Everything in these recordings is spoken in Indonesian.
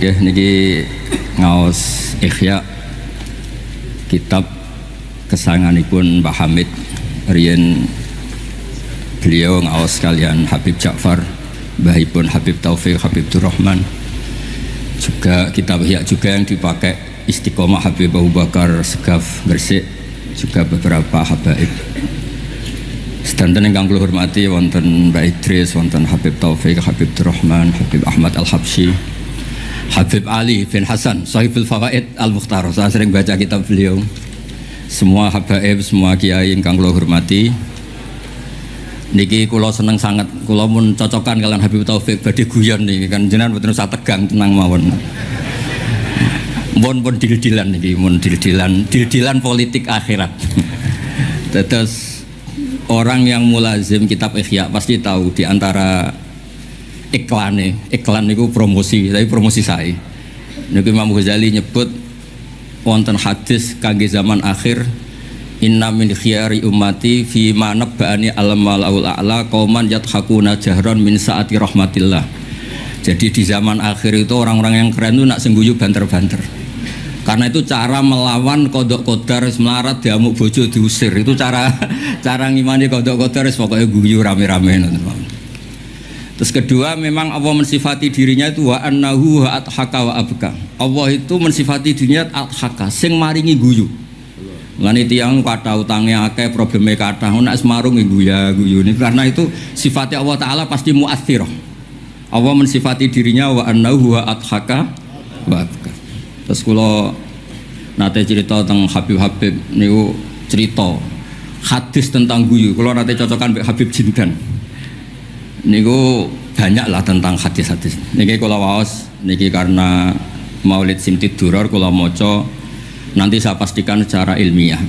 Ya, niki ngaos Ihya kitab kesayanganipun Mbah Hamid riyen beliau ngaos kalian Habib Ja'far, mbahipun Habib Taufik, Habib Durrahman. Juga kitab Ihya juga yang dipakai Istiqomah Habib Abu Bakar Segaf Gresik, juga beberapa habaib. Sedanten ingkang kula hormati wonten Mbah Idris, wonten Habib Taufik, Habib Durrahman, Habib Ahmad Al-Habsyi, Habib Ali bin Hasan, Sahibul Fawaid Al-Mukhtar. Saya sering baca kitab beliau. Semua habaib, semua kiai ingkang kula hormati. Niki kula seneng sangat, kula mun cocokan kalian Habib Taufik badhe guyon niki kan jenengan mboten usah tegang, tenang mawon. Mun dil-dilan niki, mun dil-dilan politik akhirat. Terus orang yang mulazim kitab Ihya pasti tahu di antara iklan itu promosi, tapi promosi saya. Niki Imam Ghazali nyebut wonten hadis kangge zaman akhir, inna min khiyari ummati fi ma nabba'ani al-malaul a'la qauman yadhakuna jahran min saati rahmatillah. Jadi di zaman akhir itu orang-orang yang keren itu nak sengguyu banter-banter. Karena itu cara melawan kodok kodar melarat diamuk bojo diusir, itu cara ngimani kodok kodar pokoknya guyu rame-rame. Terus kedua, memang Allah mensifati dirinya itu wa annahu wa adhaka wa abka. Allah itu mensifati dirinya adhaka, sing maringi guyu. Lan tiyang kata utangnya akeh, probleme kathah, nek semarung guyu. Karena itu sifatnya Allah Taala pasti mu'athirah. Allah mensifati dirinya wa annahu wa adhaka wa abka. Terus kula nate cerita tentang Habib niku cerita hadis tentang guyu. Kula nate cocokan mbek Habib Jindan. Niku banyak lah tentang hadis-hadis. Niki kula waos niki karena Maulid Simtid Duror kula maca, nanti saya pastikan secara ilmiah.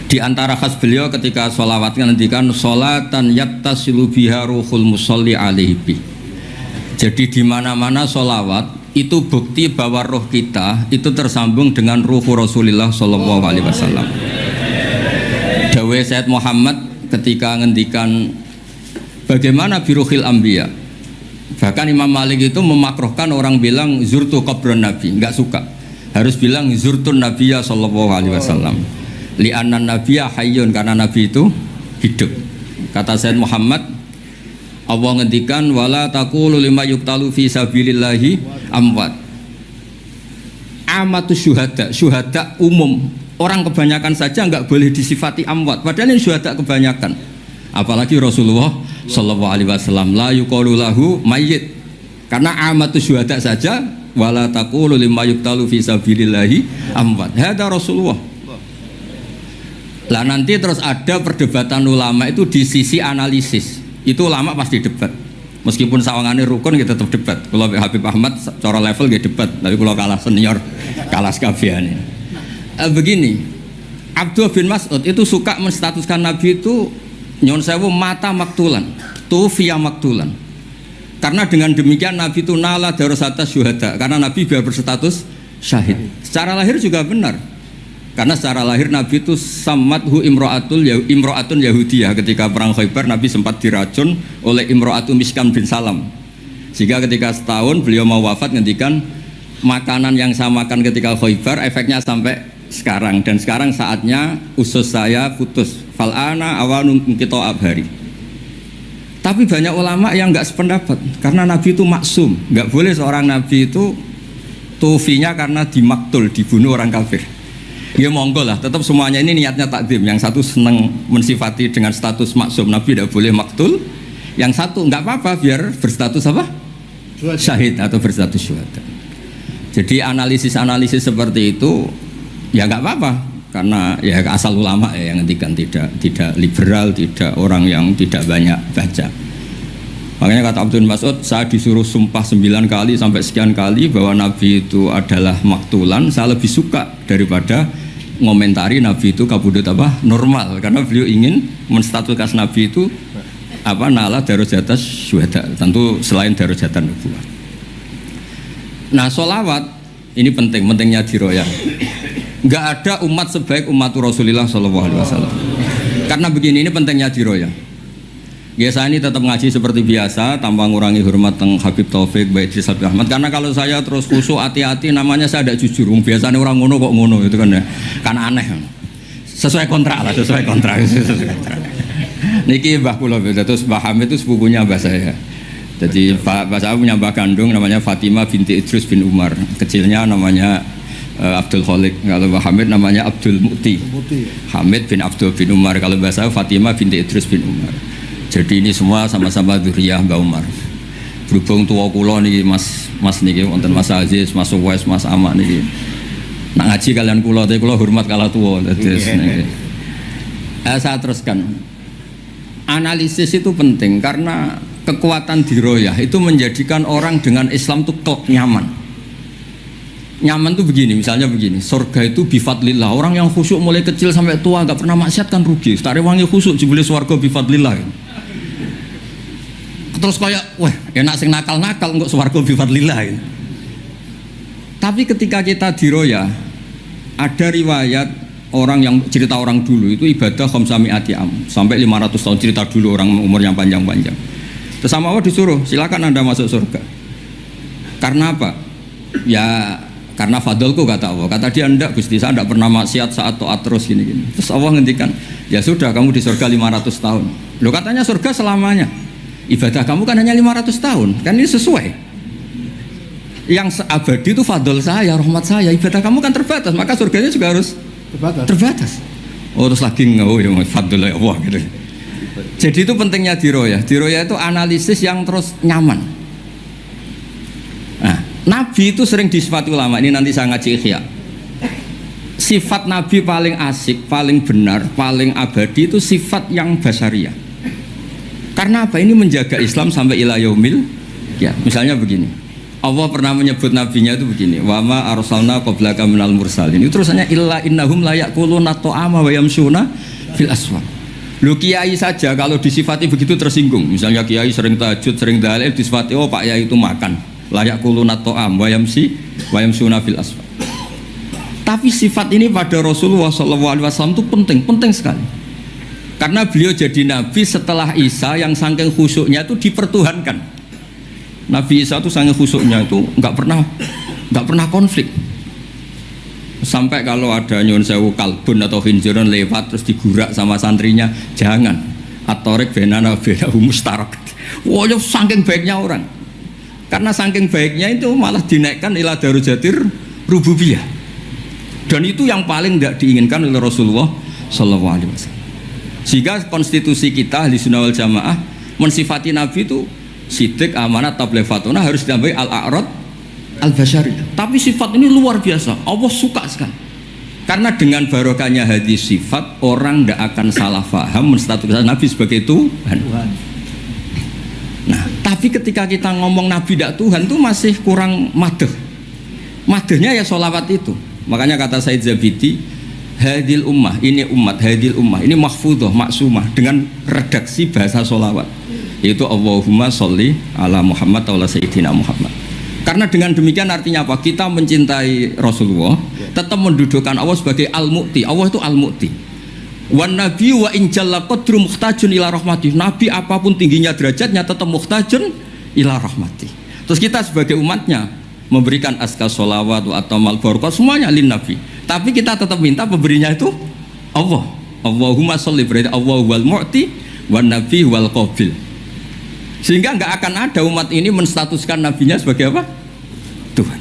Di antara khas beliau ketika sholawat ngendikan sholatan yattasilu biha ruhul musolli alaihi. Jadi di mana-mana sholawat itu bukti bahwa roh kita itu tersambung dengan ruh Rasulullah Shallallahu Alaihi Wasallam. Dawe Sayyid Muhammad ketika ngendikan bagaimana biruhil anbiya. Bahkan Imam Malik itu memakruhkan orang bilang zurtu qabran nabi, enggak suka. Harus bilang zurtun nabiyya Shallallahu Alaihi Wasallam. Li'annan nabiyya hayyun, karena nabi itu hidup. Kata Sayyid Muhammad, Allah ngendikan wala taqulu lima yuqtalu fi sabilillahi amwat. Amatu syuhada umum, orang kebanyakan saja enggak boleh disifati amwat, padahal ini syuhada kebanyakan. Apalagi Rasulullah sallallahu alaihi wasallam la yuqalu lahu mayyit. Karena amatu syuhada saja wala taqulu lima yuqtalu fi sabilillahi amwat. Hada Rasulullah. Lah nanti terus ada perdebatan ulama itu di sisi analisis. Itu ulama pasti debat. Meskipun sawangane rukun kita tetap debat. Kalau Habib Ahmad cara level dia debat, tapi kalau kalah senior, kalah sekabiane. Begini, Abdullah bin Mas'ud itu suka menstatuskan Nabi itu nyon sewu mata maktulan, tufiya maktulan. Karena dengan demikian Nabi itu nala darasata syuhada, karena Nabi biar berstatus syahid. Secara lahir juga benar. Karena secara lahir Nabi itu samathu imro'atun Yahudiyah. Ketika perang Khaybar Nabi sempat diracun oleh imro'atun Miskam bin Salam. Sehingga ketika setahun beliau mau wafat ngendikan makanan yang saya makan ketika Khaybar efeknya sampai sekarang. Dan sekarang saatnya usus saya putus. Fal'ana awanun kita abhari. Tapi banyak ulama yang enggak sependapat. Karena Nabi itu maksum. Enggak boleh seorang Nabi itu tufinya karena dimaktul, dibunuh orang kafir. Ya monggo lah, tetap semuanya ini niatnya takdim. Yang satu senang mensifati dengan status maksum, Nabi tidak boleh maktul. Yang satu enggak apa-apa biar berstatus apa? Syahid atau berstatus syuhada. Jadi analisis seperti itu ya enggak apa-apa, karena ya asal ulama ya yang ngendikan, tidak liberal, tidak orang yang tidak banyak baca. Makanya kata Abdul Mas'ud, saya disuruh sumpah 9 kali sampai sekian kali bahwa Nabi itu adalah maktulan, saya lebih suka daripada ngomentari Nabi itu kabudut apa normal, karena beliau ingin menstatuskan Nabi itu apa nala darajat syuhada, tentu selain darajatan nubuwah. Nah sholawat ini pentingnya diroyah. Nggak ada umat sebaik umat Rasulullah SAW. Karena begini, ini pentingnya diroyah. Biasa ini tetap ngaji seperti biasa tanpa ngurangi hormat teng Habib Taufik, Baik Idris Habib Ahmad. Karena kalau saya terus khusyuk hati-hati namanya saya tidak jujur. Biasanya orang ngono kok ngono itu kan ya. Kan aneh. Sesuai kontrak lah, sesuai kontrak. Niki Mbah kula terus Mbah Hamid itu sepupunya Mbah saya. Jadi Mbah saya punya Mbah kandung namanya Fatimah binti Idris bin Umar. Kecilnya namanya Abdul Khalik. Kalau Mbah Hamid namanya Abdul Mukti. Hamid bin Abdul bin Umar. Kalau Mbah saya Fatimah binti Idris bin Umar. Jadi ini semua sama-sama dzurriyyah Mbah Umar. Berhubung tua kula niki Mas niki wonten Mas Aziz, Mas Uwais, Mas Amak niki. Nak ngaji kalian kula tapi kula hormat kala tua terus niki. Saya teruskan. Analisis itu penting karena kekuatan diroyah itu menjadikan orang dengan Islam itu nyaman. Nyaman tuh begini, misalnya begini, surga itu bifadlillah. Orang yang khusyuk mulai kecil sampai tua gak pernah maksiat kan rugi. Tare wangi khusyuk jebule swarga bifadlillah. Terus kayak, wah enak sing nakal-nakal kok swarga bifadlillah. Tapi ketika kita diroyah, ada riwayat orang yang cerita orang dulu itu ibadah khamsami'ati am sampai 500 tahun cerita dulu orang umur yang panjang-panjang. Terus sama Allah disuruh, silakan Anda masuk surga. Karena apa? Ya karena fadlku kata Allah. Kata dia enggak Gusti, saya enggak pernah maksiat saat taat terus gini-gini. Terus Allah ngendikan, ya sudah kamu di surga 500 tahun. Loh katanya surga selamanya. Ibadah kamu kan hanya 500 tahun. Kan ini sesuai. Yang abadi itu fadl saya, rahmat saya. Ibadah kamu kan terbatas, maka surganya juga harus terbatas. Oh terus lagi oh ya fadl ya Allah gitu. Jadi itu pentingnya diroyah. Diroyah itu analisis yang terus nyaman. Nah, Nabi itu sering disifati ulama. Ini nanti saya ngaji Ihya. Sifat Nabi paling asik, paling benar, paling abadi itu sifat yang basyariah. Karena apa? Ini menjaga Islam sampai ila yaumil ya. Misalnya begini. Allah pernah menyebut nabinya itu begini. Wa ma arsalna qablaka minal mursalin. Itu terusannya illa innahum la yaquluna ta'ama wa yamshuna fil aswaq. Lu kiai saja kalau disifati begitu tersinggung. Misalnya kiai sering tahajud, sering dalil disifati oh Pak Yai itu makan. Layak kulunat to'am wayamsuna fil asfal. Tapi sifat ini pada Rasulullah SAW itu penting sekali. Karena beliau jadi nabi setelah Isa yang saking khusyuknya itu dipertuhankan. Nabi Isa itu saking khusyuknya itu nggak pernah konflik. Sampai kalau ada nyun sewu kalbun atau khinziron lewat terus digurak sama santrinya, jangan. At-tariq benana benahu mustarak. Wah, saking baiknya orang. Karena saking baiknya itu malah dinaikkan ila darujatir rububiyah. Dan itu yang paling tidak diinginkan oleh Rasulullah sallallahu alaihi wasallam. Sehingga konstitusi kita Ahli Sunnah wal Jamaah mensifati Nabi itu siddiq, amanat, tabligh, fatuna harus ditambahi al-a'rad al-basyariyah. Tapi sifat ini luar biasa. Allah suka sekali. Karena dengan barokahnya hadis sifat orang tidak akan salah faham menstatuskan Nabi sebagai Tuhan. Nah, tapi ketika kita ngomong Nabi tidak Tuhan itu masih kurang madh. Madhnya ya sholawat itu. Makanya kata Said Zabidi, hadil ummah, ini umat, hadil ummah, ini mahfudhah, maksumah dengan redaksi bahasa sholawat. Yaitu Allahumma sholli ala Muhammad wa ala Sayyidina Muhammad. Karena dengan demikian artinya apa? Kita mencintai Rasulullah, tetap mendudukkan Allah sebagai Al-Mu'ti. Allah itu Al-Mu'ti. Wan nabi wa in jalla qadru muhtajun ila rahmati. Nabi apapun tingginya derajatnya tetap muhtajun ila rahmati. Terus kita sebagai umatnya memberikan azkar sholawat atau mal barakah semuanya lin nabi. Tapi kita tetap minta pemberinya itu Allah. Allahumma sholli, berarti Allah wal mu'ti wan nabi wal qabil. Sehingga nggak akan ada umat ini menstatuskan nabinya sebagai apa? Tuhan.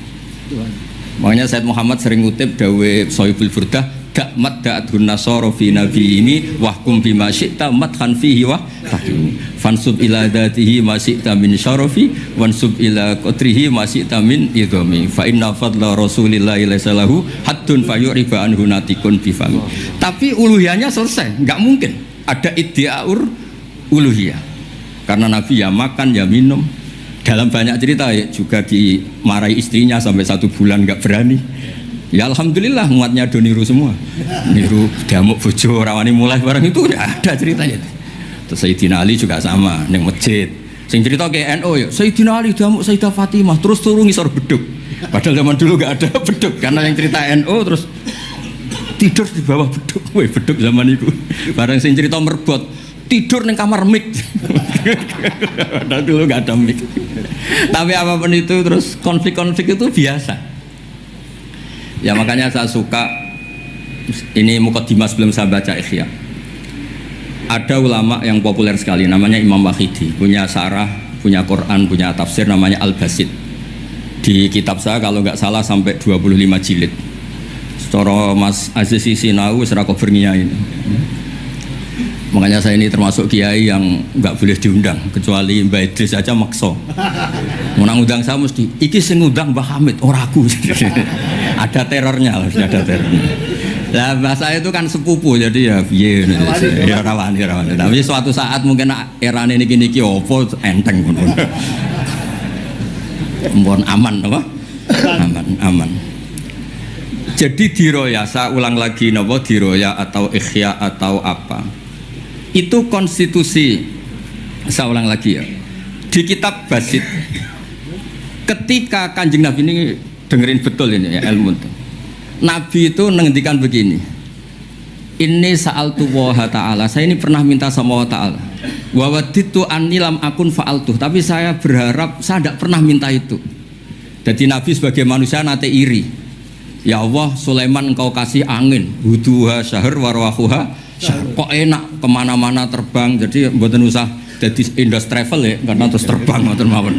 Makanya Said Muhammad sering ngutip dawe Sohibul Burdah, gak madda'adhun nasara fi nabi ini wahkum bima syi'ta madhan fihi wa tahkimi fansub ila dhatihi ma syi'ta min syarafi wansub ila qatrihi ma syi'ta min idhami fa inna fadla rasulillahi laysa lahu haddun fayuriba anhu natikun bifami. Tapi uluhiyahnya selesai, nggak mungkin ada iddiaur uluhiyah. Karena Nabi ya makan ya minum. Dalam banyak cerita ya, juga dimarahi istrinya sampai 1 bulan nggak berani. Ya alhamdulillah umatnya do niru semua. Niru damuk bojo rawani mulai barang itu ya ada ceritanya. Terus Sayyidina Ali juga sama neng masjid. Sing cerita ke NU ya Sayyidina Ali damuk Sayyidah Fatimah terus turun ngisor beduk. Padahal zaman dulu nggak ada beduk. Karena yang cerita NU terus tidur di bawah beduk. Woi beduk zaman itu. Barang sing cerita merbot tidur di kamar mic. Dulu nggak ada mic. Tapi apapun itu terus konflik-konflik itu biasa. Ya makanya saya suka ini mukadimah sebelum saya baca Ihya. Ada ulama yang populer sekali namanya Imam Wahidi, punya sarah, punya Quran, punya tafsir namanya Al-Basit. Di kitab saya kalau nggak salah sampai 25 jilid. Secara Mas Aziz Sinau serah kobernya ini. Makanya saya ini termasuk kiai yang nggak boleh diundang kecuali Mbak Idris aja makso. Mau ngundang saya mesti iki sing ngundang Mbah Hamid ora aku. Ada terornya, harusnya ada terornya. Nah bahasa itu kan sepupu jadi ya piye ya rawani. Tapi suatu saat mungkin erane niki opo enteng pun. Mohon aman apa? Aman. Jadi diroya, saya ulang lagi napa diroya atau ikhya atau apa? Itu konstitusi, saya ulang lagi ya. Di kitab Basit, ketika Kanjeng Nabi ini dengerin betul ini ya ilmu itu. Nabi itu menghentikan begini. Ini sa'altu wa ta'ala. Saya ini pernah minta sama Allah Ta'ala. Wa waditu anni lam akun fa'altuh. Tapi saya berharap saya tidak pernah minta itu. Jadi Nabi sebagai manusia nanti iri. Ya Allah, Sulaiman engkau kasih angin, huduha syahr warwahuha. Kok enak kemana-mana terbang, jadi mboten usah jadi Indos Travel ya, karena terus terbang ngoten mawon.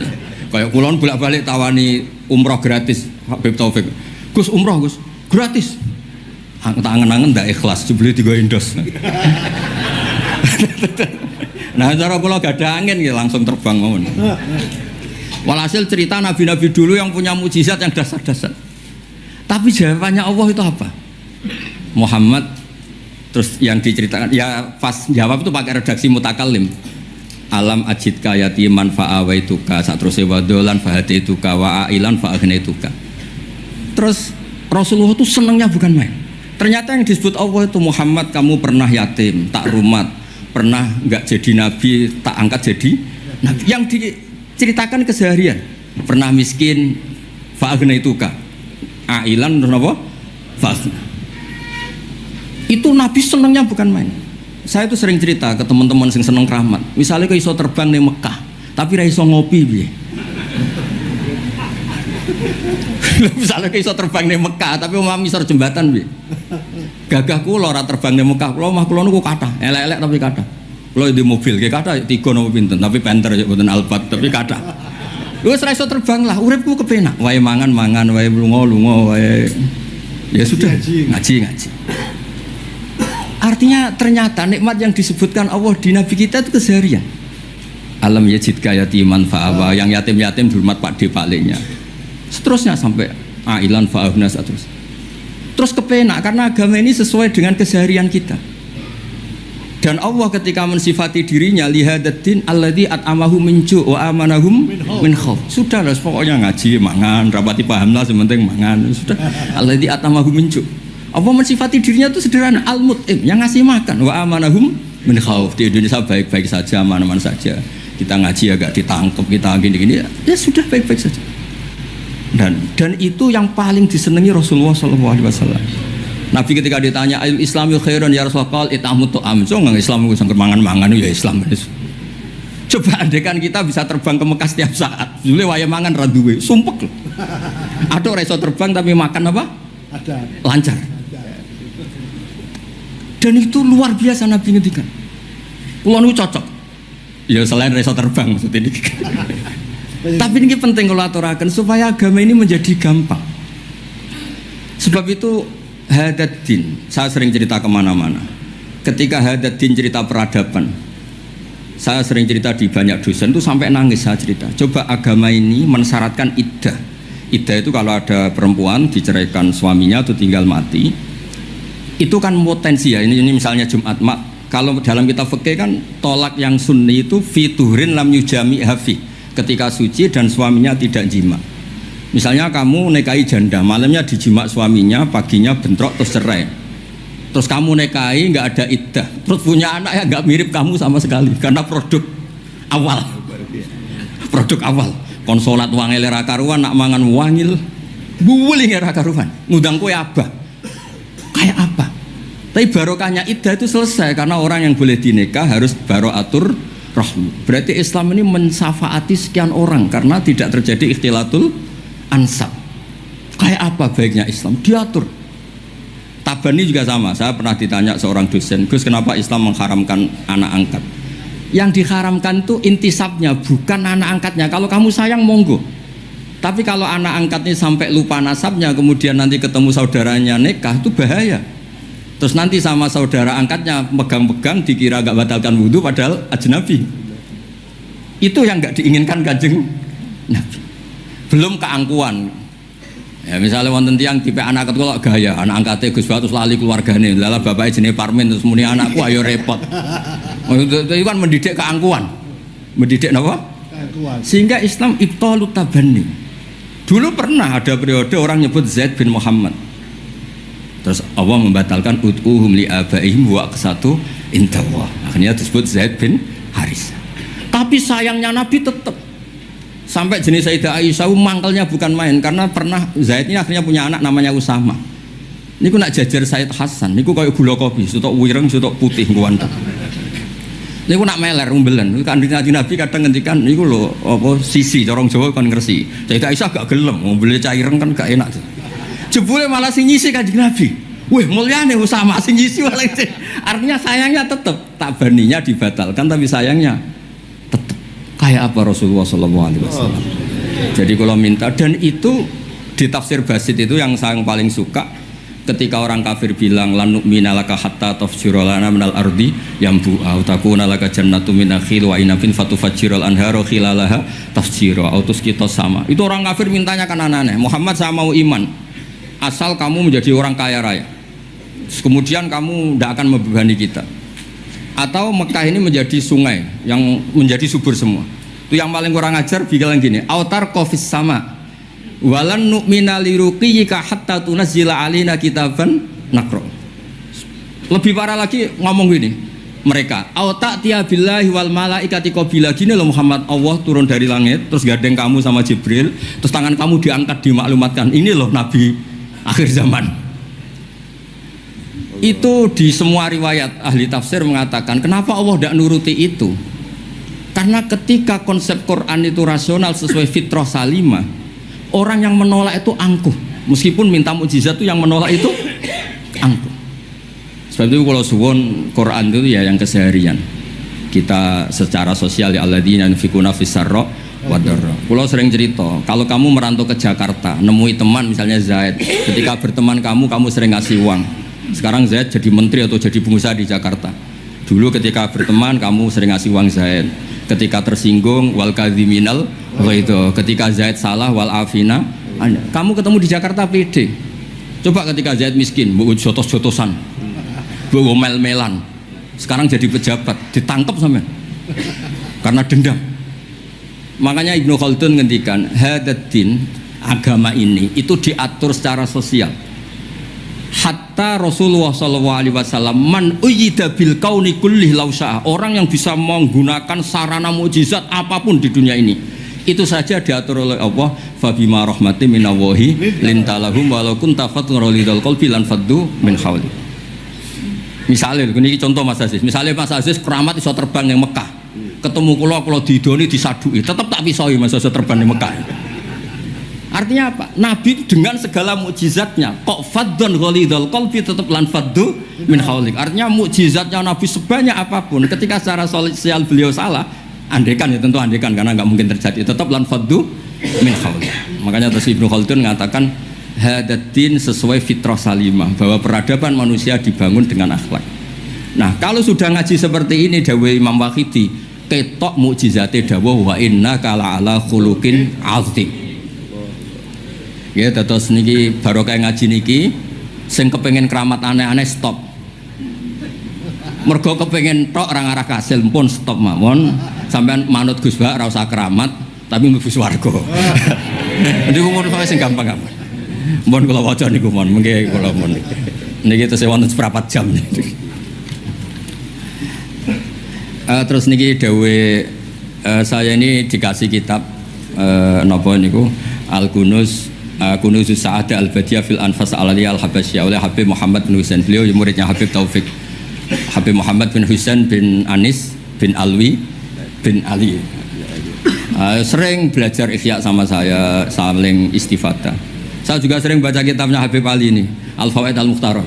Kayak kulon bolak-balik tawani umroh gratis, Habib Taufik. Gus umroh Gus, gratis. Tak angen-angen ndak ikhlas, dibeli 3 Indos. Nah cara kula gak ada angin ya langsung terbang mawon. Walhasil cerita nabi-nabi dulu yang punya mukjizat yang dasar-dasar. Tapi jawabannya Allah itu apa? Muhammad. Terus yang diceritakan ya pas jawab itu pakai redaksi mutakallim. Alam ajidka yatiman fa'awaituka satruse wadolan fahadaituka wa ailan fa'agnaituka. Terus Rasulullah itu senangnya bukan main. Ternyata yang disebut Allah itu Muhammad kamu pernah yatim, tak rumat, pernah enggak jadi nabi, tak angkat jadi nabi. Yang diceritakan keseharian. Pernah miskin fa'agnaituka. Ailan terus apa? Fa'agna. Itu Nabi senangnya bukan main. Saya itu sering cerita ke teman-teman yang seneng keramat. Misalnya ke iso terbang di Mekah, tapi ra iso ngopi piye. Misalnya ke iso terbang di Mekah, tapi omah misor jembatan piye. Gagah kula ora terbang di Mekah, kula omah kula niku kathah, elek-elek tapi kathah. Kula di mobil ki kathah 3 napa pinten, tapi penter ya mboten Alphard, tapi kathah. Wis ra iso terbang lah, uripku kepenak. Wae mangan, wae lunga, wae ya sudah ngaji. Artinya ternyata nikmat yang disebutkan Allah di Nabi kita itu keseharian. Alam yajidka yatiman fa'awa, yang yatim-yatim dihormat Pak D palingnya. Seterusnya sampai ailan fa'ahna terus kepenak karena agama ini sesuai dengan keseharian kita. Dan Allah ketika mensifati dirinya lihadatin alladzi at'amahu min ju' wa amanahum min khauf. Sudah lah pokoknya ngaji mangan rapati paham lah sementing mangan sudah alladzi at'amahu min ju'. Allah mensifati dirinya itu sederhana al-mut'im yang ngasih makan wa amanahum min khauf. Di Indonesia baik-baik saja, aman-aman saja. Kita ngaji agak ditangkap, kita gini-gini ya sudah baik-baik saja. Dan itu yang paling disenangi Rasulullah SAW. Nabi ketika ditanya ayul islami khairan ya Rasulullah itamu tu'am. So nggak Islam itu sangker mangan-mangan ya Islam. Coba andekan kita bisa terbang ke Mekah setiap saat. Dulu waya mangan raduwe, sumpek loh. Ada orang iso terbang tapi makan apa? Ada. Lancar. Dan itu luar biasa Nabi ngendikan. Kulo niku cocok. Ya selain iso terbang maksud ini. Tapi ini penting kalau aturaken supaya agama ini menjadi gampang. Sebab itu Hadaddin, saya sering cerita kemana-mana. Ketika Hadaddin cerita peradaban, saya sering cerita di banyak dosen itu sampai nangis saya cerita. Coba agama ini mensyaratkan iddah. Iddah itu kalau ada perempuan diceraikan suaminya atau tinggal mati, itu kan potensi ya. Ini misalnya Jumat mak. Kalau dalam kitab fikih kan tolak yang sunni itu fiturin lam yujami hafi, ketika suci dan suaminya tidak jima. Misalnya kamu nikahi janda, malamnya dijima suaminya, paginya bentrok terus cerai. Terus kamu nikahi nggak ada iddah, terus punya anak ya nggak mirip kamu sama sekali karena produk awal. Produk awal. Konsolat wangil era karuan, nak mangan wangil, buwuling era karuan. Ngundang kue abah. Kayak apa? Tapi barokahnya iddah itu selesai karena orang yang boleh dinikah harus baroatur rahmi. Berarti Islam ini mensafaati sekian orang karena tidak terjadi ikhtilatul ansab. Kayak apa baiknya Islam? Diatur. Tabani juga sama. Saya pernah ditanya seorang dosen, Gus, kenapa Islam mengharamkan anak angkat? Yang diharamkan itu intisabnya, bukan anak angkatnya. Kalau kamu sayang monggo. Tapi kalau anak angkatnya sampai lupa nasabnya, kemudian nanti ketemu saudaranya nikah, itu bahaya. Terus nanti sama saudara angkatnya pegang-pegang dikira gak batalkan wudhu padahal ajnabi. Itu yang gak diinginkan Kanjeng Nabi. Belum keangkuhan. Ya misalnya wonten tiyang tipe anak angkat kok gaya, anak angkatnya Gus Batu lali keluargane, lala bapaknya jenenge Parmin terus muni anakku ayo repot. Itu kan mendidik keangkuhan. Mendidik apa? Keangkuhan. Sehingga Islam ibtalut tabanni. Dulu pernah ada periode orang nyebut Zaid bin Muhammad. Terus Allah membatalkan ud'uhum li abaihim wa aqsatu indallah. Akhirnya disebut Zaid bin Harisah. Tapi sayangnya Nabi tetap sampai jenis Sayyidah Aisyah mangkelnya bukan main karena pernah Zaid ini akhirnya punya anak namanya Usama. Niku nak jajar Sayyid Hasan, niku kayak gula kopi, sutok wireng, sutok putih kuwanta. Niku nak meler umbelen. Kanjeng Nabi kadang ngendikan niku lho apa sisi corong Jawa kon ngersi. Sayyidah Aisyah gak gelem, umbele cah ireng kan gak enak. Jebule malah sing nyisi Kanjeng Nabi. Wih, mulyane Usama sing nyisi malah. Artinya sayangnya tetap tabaninya dibatalkan tapi sayangnya tetap. Kayak apa Rasulullah SAW. Jadi kalau minta, dan itu di tafsir Basit itu yang saya paling suka ketika orang kafir bilang lan nu'mina laka hatta tafjura lana minal ardi yambu'a takuna laka jannatu min nakhil wa inabin fatufajjiral anharu khilalaha tafjira autus kita sama. Itu orang kafir mintanya kan aneh-aneh. Muhammad saya mau iman asal kamu menjadi orang kaya raya, kemudian kamu tidak akan membebani kita, atau Mekah ini menjadi sungai yang menjadi subur semua. Itu yang paling kurang ajar bilang gini, autar kofis sama walan nu'mina liruqiyika hatta tunazzila alina kitaban nakro. Lebih parah lagi ngomong gini mereka, auta tiya billahi wal malaikati qabila. Gini loh Muhammad, Allah turun dari langit terus gandeng kamu sama Jibril, terus tangan kamu diangkat dimaklumatkan ini loh Nabi akhir zaman. Itu di semua riwayat ahli tafsir mengatakan kenapa Allah tidak nuruti itu, karena ketika konsep Quran itu rasional sesuai fitrah salimah, orang yang menolak itu angkuh. Meskipun minta mukjizat itu yang menolak itu angkuh. Sebab itu kalau suwon Quran itu ya yang keseharian kita secara sosial, ya alladzina yunfikuna fis-sarra wadarra. Kalau sering cerita, kalau kamu merantau ke Jakarta, nemui teman misalnya Zaid, ketika berteman kamu sering ngasih uang. Sekarang Zaid jadi menteri atau jadi pengusaha di Jakarta. Dulu ketika berteman kamu sering ngasih uang Zaid. Ketika tersinggung wal kadhiminal itu. Ketika Zaid salah wal afina. Kamu ketemu di Jakarta pede. Coba ketika Zaid miskin, mbok jotos-jotosan, mbok mel-melan. Sekarang jadi pejabat, ditangkap sampean karena dendam. Makanya Ibnu Khaldun ngendikan hadatin agama ini itu diatur secara sosial. Hatta Rasulullah SAW man uyyida bil kauni kullih lausa'a, orang yang bisa menggunakan sarana mukjizat apapun di dunia ini itu saja diatur oleh Allah. Fabima rahmati minallahi lintalahum walau kunta fatun rolidal qalbi lan faddu min hawli. Misalnya ini contoh Mas Aziz, misalnya Mas Aziz keramat iso terbang yang Mekah, ketemu kalau didoni disadui tetap tak pisoi Mas Aziz terbang yang Mekah. Artinya apa? Nabi dengan segala mukjizatnya kok faddun ghalidul qalbi tetap lan faddu min haulik. Artinya mukjizatnya Nabi sebanyak apapun ketika secara sosial beliau salah, andekan ya tentu andekan karena nggak mungkin terjadi, tetap lan faddu min haulik. Makanya terus Ibnu Khaldun mengatakan hadatin sesuai fitrah salimah, bahwa peradaban manusia dibangun dengan akhlak. Nah, kalau sudah ngaji seperti ini dawuh Imam Waqidi, ketok mukjizate dawuh wa innaka la'ala khuluqin azim. Ya, terus niki barokah ngaji niki sing kepengin keramat aneh-aneh stop. Mergo kepengin tok ora ngarah kasil pun stop mawon. Sampean manut Gus Ba ora usah keramat tapi mlebu swarga. Niku mun sing gampang-gampang. Mohon kula waca niku mohon, mengke kula mohon. Niki tesih wonten seprapat jam. Terus niki dawuh saya ini dikasih kitab napa niku Al-Gunus Kunuzus Sa'adah Al-Badiyah fil Anfas Al-Aliyah Al-Habasyah oleh Habib Muhammad bin Husain. Beliau muridnya Habib Taufik. Habib Muhammad bin Husain bin Anis bin Alwi bin Ali. Sering belajar Ihya sama saya, saling istifadah. Saya juga sering baca kitabnya Habib Ali ini, Al-Fawaid Al-Mukhtarah.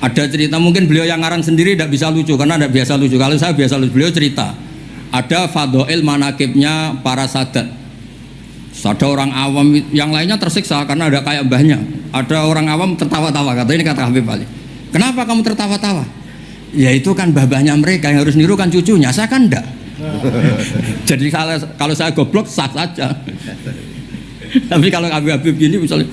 Ada cerita, mungkin beliau yang ngarang sendiri tidak bisa lucu karena tidak biasa lucu. Kalau saya biasa lucu. Beliau cerita ada fadhail manakibnya para sadat. Ada orang awam yang lainnya tersiksa karena ada kayak mbahnya. Ada orang awam tertawa-tawa, kata ini kata Habib Ali. Kenapa kamu tertawa-tawa? Ya itu kan mbah-mbahnya mereka yang harus niru kan cucunya, saya kan enggak. Jadi kalau saya goblok sah saja. Tapi kalau Habib gini misalnya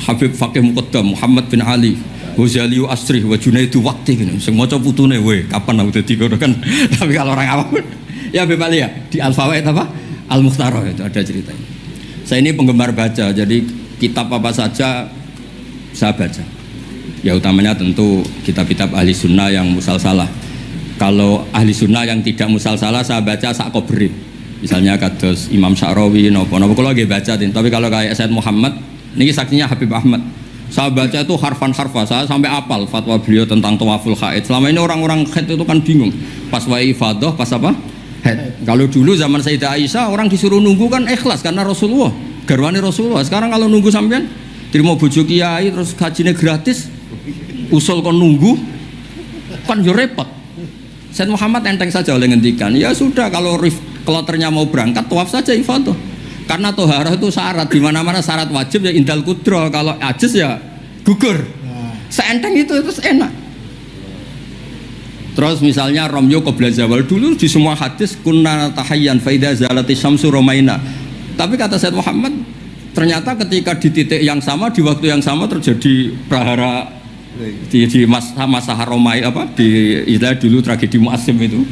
Habib Fakih Muqaddam Muhammad bin Ali Ghazali Asri wa Junaidu Waqti gini, sing maca putune we kapan aku dadi ngono kan. Tapi kalau orang awam ya Habib Ali ya di Al-Fawaid apa? Al-Mukhtarah itu ada ceritanya. Saya ini penggemar baca, jadi kitab apa saja saya baca. Ya utamanya tentu kitab-kitab ahli sunnah yang musalsalah. Kalau ahli sunnah yang tidak musalsalah saya baca sak kobri. Misalnya kados Imam Sya'rawi, nopo-nopo kalau lagi baca. Tapi kalau kayak Said Muhammad, ini saksinya Habib Ahmad. Saya baca itu harfan-harfa, saya sampai apal fatwa beliau tentang tawaful haid. Selama ini orang-orang haid itu kan bingung. Pas wa ifadah, pas apa? Haid. Kalau dulu zaman Sayyidah Aisyah orang disuruh nunggu kan ikhlas karena Rasulullah, garwane Rasulullah. Sekarang kalau nunggu sampean terima bojo kiai terus gajinya gratis, usul kon nunggu kan yo repot. Said Muhammad enteng saja oleh ngendikan, ya sudah kalau kloternya mau berangkat tawaf saja ifadah. Karena toharah itu syarat, di mana-mana syarat wajib ya indal kudro, kalau ajis ya gugur. Seenteng itu enak. Terus misalnya Romyo qabla zawal, dulu di semua hadis kunna tahayyan faida zalati syamsu romaina. Tapi kata Said Muhammad, ternyata ketika di titik yang sama di waktu yang sama terjadi prahara di masa Haromai apa di istilah dulu tragedi Mu'asim itu.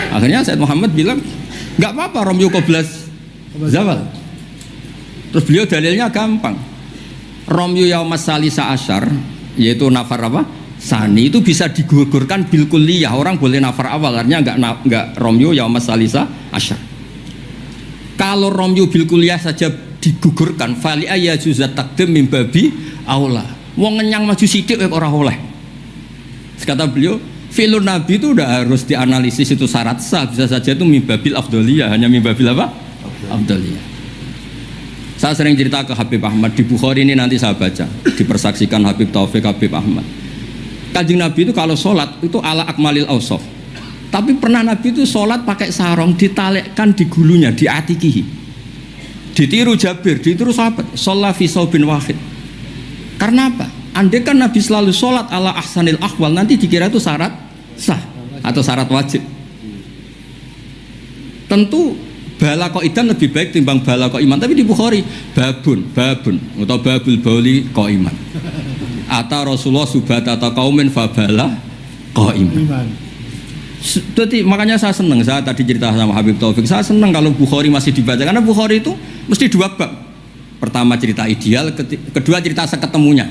Akhirnya Said Muhammad bilang nggak apa-apa Romyo qabla zawal. Terus beliau dalilnya gampang. Romyo yaumas salisa asyar, yaitu nafar apa? Sani itu bisa digugurkan bil kulliyah, orang boleh nafar awal, artinya enggak Romyo yaumas salisa asyar. Kalau Romyo bil kulliyah saja digugurkan, fali ayyajuzat taqdim min babi aula. Wong ngenyang maju sithik ora oleh. Kata beliau, fi'lun nabi itu udah harus dianalisis itu syarat sah, bisa saja itu min babil afdhaliyah, hanya min babil apa? Afdhaliyah. Saya sering cerita ke Habib Ahmad di Bukhari ini, nanti saya baca dipersaksikan Habib Taufik Habib Ahmad. Kanjeng Nabi itu kalau sholat itu ala akmalil awsaf. Tapi pernah Nabi itu sholat pakai sarong ditalekkan di gulunya, di atikihi. Ditiru Jabir, ditiru sahabat. Sholat fi saubin wahid. Karena apa? Andai kan Nabi selalu sholat ala ahsanil ahwal, nanti dikira itu syarat sah atau syarat wajib. Tentu bala qaidan lebih baik timbang bala qaiman. Tapi di Bukhari babun atau babul bauli qaiman. Ata Rasulullah subhata atau kaumin fabala qaiman. Jadi makanya saya senang, saya tadi cerita sama Habib Taufik, saya senang kalau Bukhari masih dibaca karena Bukhari itu mesti dua bab. Pertama cerita ideal, kedua cerita seketemunya.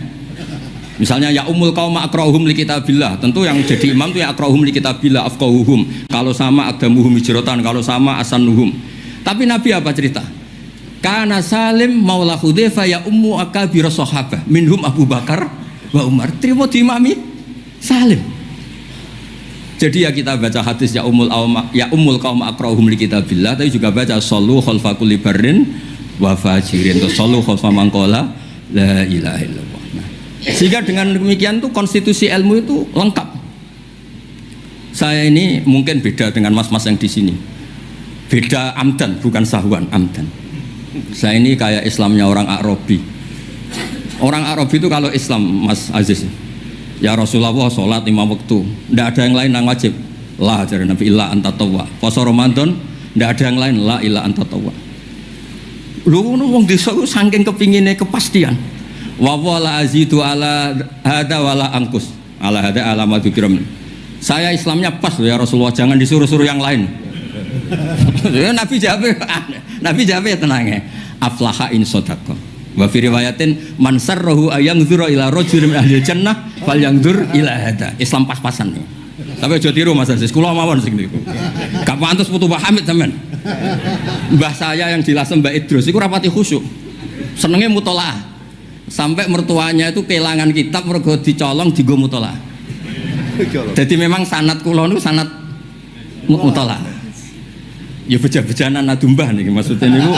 Misalnya ya umul qauma aqra'uhum li kitabillah, tentu yang jadi imam itu ya aqra'uhum li kitabillah afqahuhum. Kalau sama aqdamuhum hijratan, kalau sama asanuhum. Tapi Nabi apa cerita? Kana Salim maula Hudzaifah ya ummu akabir sahabah minhum Abu Bakar wa Umar. Terima diimami Salim. Jadi ya kita baca hadis ya umul qaum aqra'uhum li kitabillah, tapi juga baca sallu khalfa kulli barrin wa fajirin, to sallu khalfa man qala la ilaha illallah. Nah, sehingga dengan demikian tuh konstitusi ilmu itu lengkap. Saya ini mungkin beda dengan mas-mas yang di sini. Beda amdan, bukan sahwan, amdan. Saya ini kayak Islamnya orang Arabi. Orang Arabi itu kalau Islam, Mas Aziz, ya Rasulullah sholat 5 waktu, tidak ada yang lain yang wajib. La ajaran Nabi illa anta tawwa. Puasa Ramadan, tidak ada yang lain la illa anta tawwa. Lu wong desa ku saking kepingine kepastian. Wa wala azidu ala hada wala angkus. Ala hada alamat dzikram. Saya Islamnya pas loh ya Rasulullah, jangan disuruh-suruh yang lain. Nabi jawab ya tenang ya. Aflaha in sodaqah. Wa fi riwayatin man sarrahu ayangdzura ila rajulin min ahli jannah falyangdzur ila hada. Islam pas-pasan nih. Tapi aja tiru Mas Aziz, kula mawon sing niku. Gak pantes putu Pak Hamid sampean. Mbah saya yang dilasem Mbak Idrus iku rapati khusyuk. Senenge mutolaah. Sampai mertuanya itu kehilangan kitab mergo dicolong dienggo mutolaah. Jadi memang sanad kula niku sanad mutolaah. Ya beja-bejanan nadumbah nih maksudnya niku.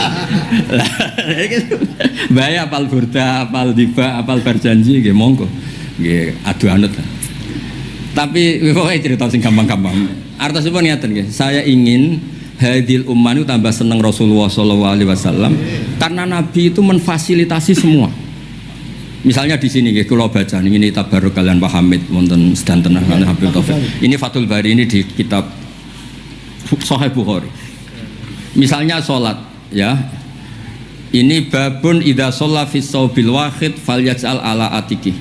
Bahaya apal burda, apal diba, apal berjanji nggih monggo. Nggih adu anut. Tapi pokoknya cerita sing gampang-gampang. Artosipun ngeten nggih, saya ingin hadil ummah itu tambah seneng Rasulullah SAW karena Nabi itu memfasilitasi semua. Misalnya di sini kalau baca ini tabaruk kalian Pak Hamid wonten sedanten Habib Taufik. Ini Fathul Bari ini di kitab Sahih Bukhari. Misalnya sholat ya. Ini babun idza shalla fi saubil wahid falyaj'al ala atiki.